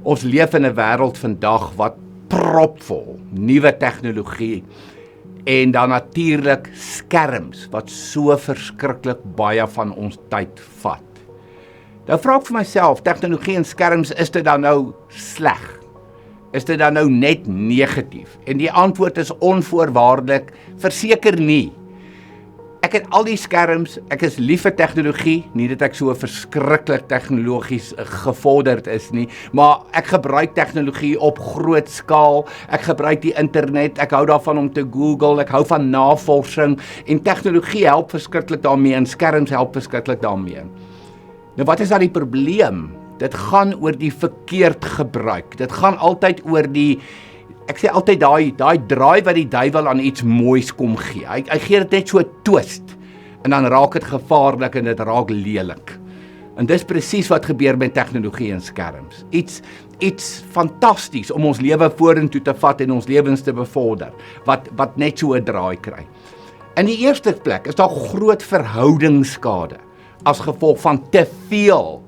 Ons leef in 'n wêreld vandag wat propvol nuwe tegnologie en dan natuurlik skerms wat so verskriklik baie van ons tyd vat. Nou vra ek vir myself, tegnologie en skerms, is dit dan nou sleg? Is dit dan nou net negatief? En die antwoord is onvoorwaardelik, verseker nie. Ek het al die skerms, ek is lief vir tegnologie, nie dat ek so verskriklik tegnologies gevorderd is nie, maar ek gebruik tegnologie op groot skaal, ek gebruik die internet, ek hou daarvan om te Google, ek hou van navorsing, en tegnologie help verskriklik daarmee, en skerms help verskriklik daarmee. Nou wat is dan die probleem? Dit gaan oor die verkeerd gebruik, dit gaan altyd oor die, ek sê altyd daai draai wat die duiwel aan iets moois kom gee. Hy gee dit net so 'n twist en dan raak dit gevaarlik en dit raak lelik. En dis presies wat gebeur met tegnologie en skerms. Iets fantasties om ons lewe vorentoe te vat en ons lewens te bevorder, wat net so 'n draai kry. In die eerste plek is daar groot verhoudingsskade as gevolg van te veel,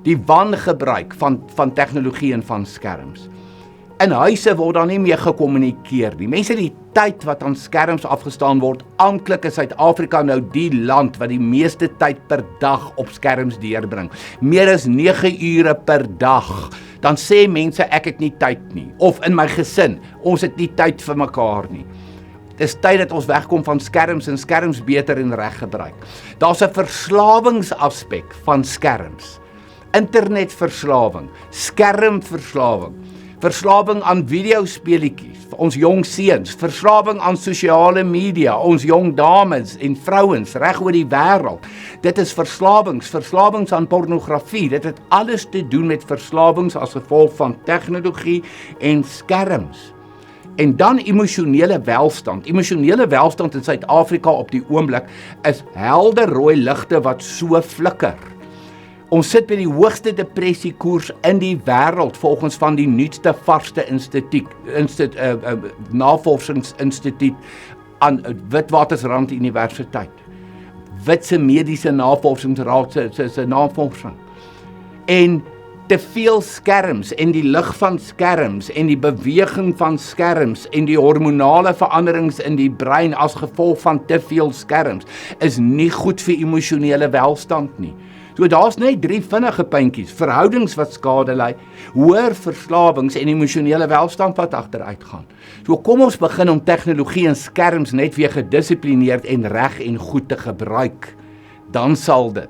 die wangebruik van tegnologie en van skerms. In huise word daar nie meer gekommunikeer nie. Mense die tyd wat aan skerms afgestaan word, amptelik is Suid-Afrika nou die land wat die meeste tyd per dag op skerms deurbring. Meer as 9 ure per dag. Dan sê mense ek het nie tyd nie. Of in my gesin, ons het nie tyd vir mekaar nie. Dis tyd dat ons wegkom van skerms en skerms beter en reg gebruik. Daar's 'n verslawingsaspek van skerms. Internetverslawing, skermverslawing, verslawing aan videospeletjies, ons jong seuns, verslawing aan sosiale media, ons jong dames en vrouens reg oor die wêreld. Dit is verslawings aan pornografie, dit het alles te doen met verslawings as gevolg van tegnologie en skerms. En dan emosionele welstand. Emosionele welstand in Suid-Afrika op die oomblik is helder rooi ligte wat so flikker. Ons sit by die hoogste depressiekoers in die wêreld volgens van die nuutste varsste navorsingsinstituut aan Witwatersrand Universiteit. Witse Mediese Navorsingsraad se navorsing. En te veel skerms en die lig van skerms en die beweging van skerms en die hormonale veranderings in die brein as gevolg van te veel skerms is nie goed vir emosionele welstand nie. So daar's net 3 vinnige puntjies: verhoudings wat skade ly, hoër verslawings en emosionele welstand wat agteruit gaan. So kom ons begin om tegnologie en skerms net weer gedissiplineerd en reg en goed te gebruik. Dan sal dit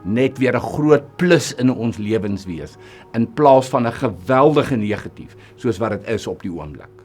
net weer 'n groot plus in ons lewens wees, in plaas van 'n geweldige negatief, soos wat dit is op die oomblik.